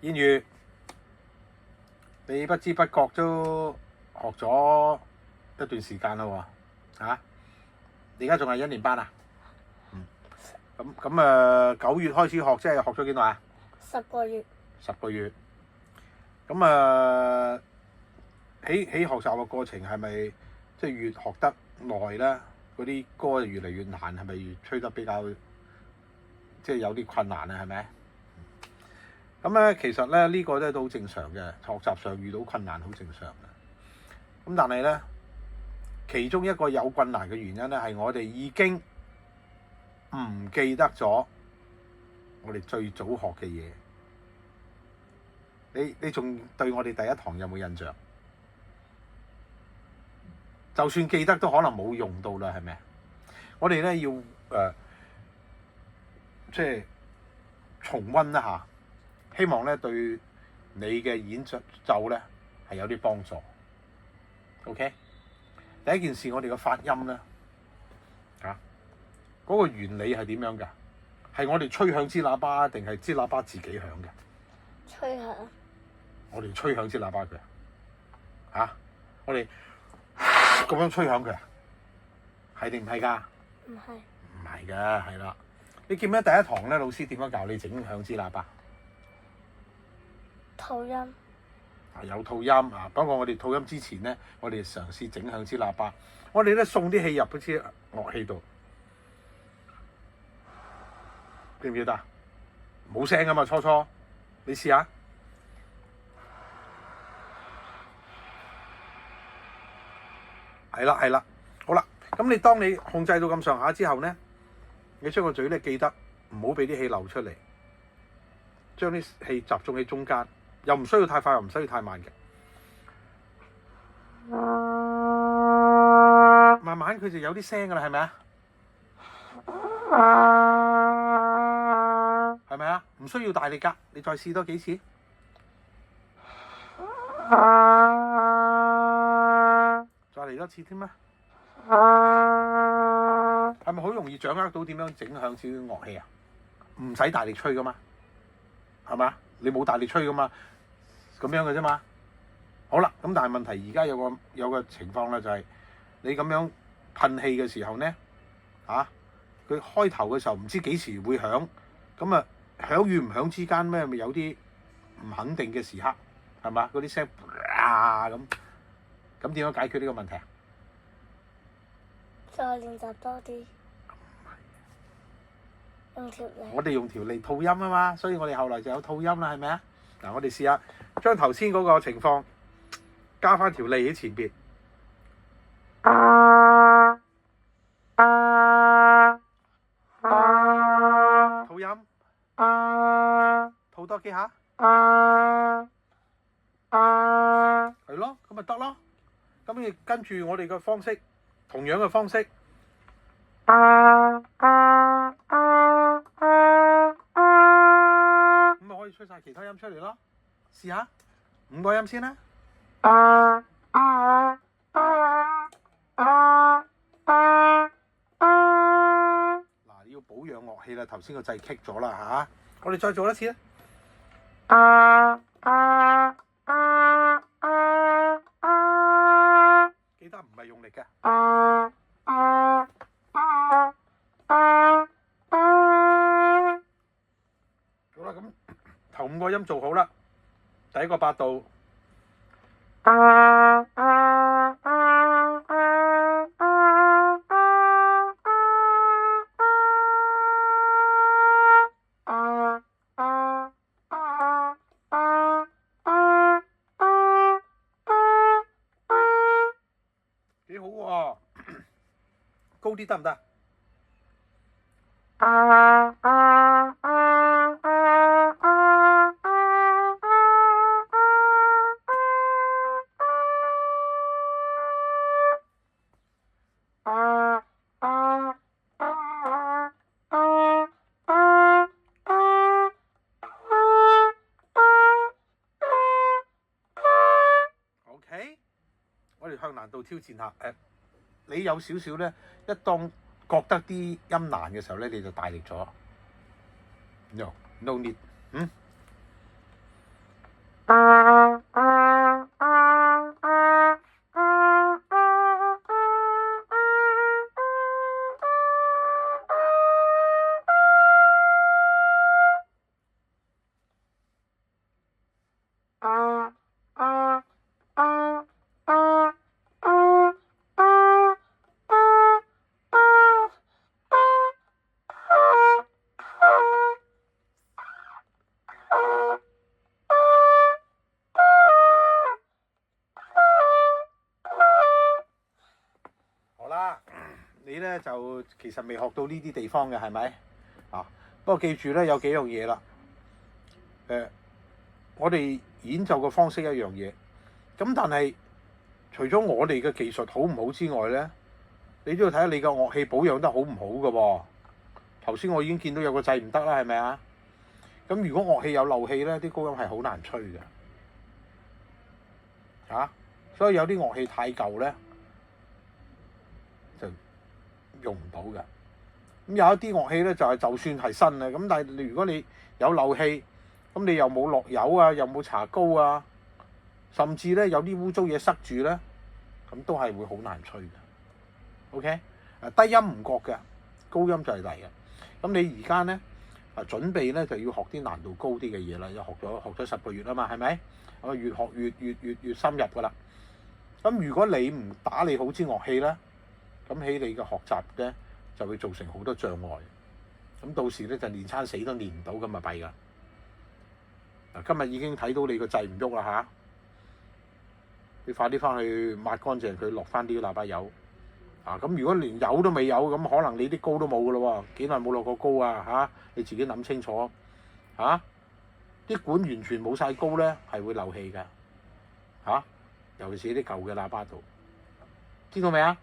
燕如，你不知不覺都學咗一段時間啦喎，嚇！你而家仲係1年班啊？咁9月開始學，即係學咗幾耐啊？10個月。10個月。咁喺學習嘅過程係咪即係越學得耐咧，嗰啲歌就越嚟越難？係咪越吹得比較即係有啲困難啊？係咪？咁咧其實咧呢個咧都好正常嘅，學習上遇到困難好正常嘅。咁但係咧，其中一個有困難嘅原因咧係我哋已經唔記得咗我哋最早學嘅嘢。你仲對我哋第一堂有冇印象？就算記得都可能冇用到啦，係咪？我哋咧要即係重溫一下，希望咧對你嘅演奏咧係有啲幫助。OK， 第一件事我哋嘅發音咧嗰個原理係點樣㗎？係我哋吹響支喇叭定係支喇叭自己響嘅？吹響。我哋吹響支喇叭佢我哋咁樣吹響佢係定唔係㗎？唔係。唔係㗎，係啦。你記唔記得第一堂咧，老師點樣教你整響支喇叭？吐音。有吐音啊！不過我哋吐音之前咧，我哋嘗試整響支喇叭。我哋咧送啲氣入嗰支樂器度，記唔記得？冇聲㗎嘛，初你試下。係啦，好啦，咁你當你控制到咁上下之後咧，你將個嘴咧記得唔好俾啲氣流出嚟，將啲氣集中喺中間，又唔需要太快，又唔需要太慢嘅。慢慢佢就有啲聲噶啦，係咪啊？係咪啊？唔需要大力噶，你再試多幾次。再嚟多次添啊！係咪好容易掌握到點樣整響支樂器啊？唔使大力吹噶嘛，係咪啊？你冇大力吹噶嘛，咁樣嘅啫嘛。好啦，咁但係問題而家有個情況咧，就係你咁樣噴氣嘅時候咧，佢開頭嘅時候唔知幾時會響，咁啊響與唔響之間咩咪有啲唔肯定嘅時刻，係嘛？嗰啲聲咁點樣解決呢個問題啊？再練習多啲。用條脷。我哋用條脷吐音啊嘛，所以我哋後來就有吐音啦，係咪啊？嗱，我哋試下將頭先嗰個情況加翻條脷喺前邊。吐音。吐多幾下。係咯，咁咪得咯。咁你跟住我哋嘅方式，同樣嘅方式，咁咪可以吹晒其他音出嚟咯。試下5個音先啦。嗱，你要保養樂器啦，頭先個掣棘咗啦嚇，我哋再做一次啦。記得唔係用力嘅。好啦，咁頭5個音做好啦，第一個8度。幾好喎，高啲得唔得？OK， 我哋向難度挑戰下。你有少少咧，一當覺得啲音難嘅時候咧，你就大力咗。No need，好啦，你咧就其實未學到呢啲地方嘅係咪？啊，不過記住咧有幾樣嘢啦。我哋演奏嘅方式一樣嘢，咁但係除咗我哋嘅技術好唔好之外咧，你都要睇下你嘅樂器保養得好唔好嘅喎。頭先我已經見到有個掣唔得啦，係咪啊？咁如果樂器有漏氣咧，啲高音係好難吹嘅。所以有啲樂器太舊咧，就用唔到嘅。咁有一啲樂器咧，就算係新嘅，咁但係如果你有漏氣，咁你又冇落油啊，又冇搽膏啊，甚至咧有啲污糟嘢塞住咧，咁都係會好難吹嘅。OK， 低音唔覺嘅，高音就係嚟嘅。咁你而家咧準備咧就要學啲難度高啲嘅嘢啦，又學咗10個月啊嘛，係咪？咁越學越深入噶啦。咁如果你唔打理好支樂器咧，咁喺你嘅學習咧就會造成好多障礙。咁到時咧就練餐死都練唔到，咁咪弊噶。今日已經睇到你個掣唔喐啦嚇，你快啲翻去抹乾淨佢，落翻啲喇叭油。咁如果連油都未有，咁可能你啲膏都冇噶咯喎，幾耐冇落過膏啊？你自己諗清楚啲管完全冇晒膏咧，係會漏氣㗎。尤其是啲舊嘅喇叭度，知道未啊？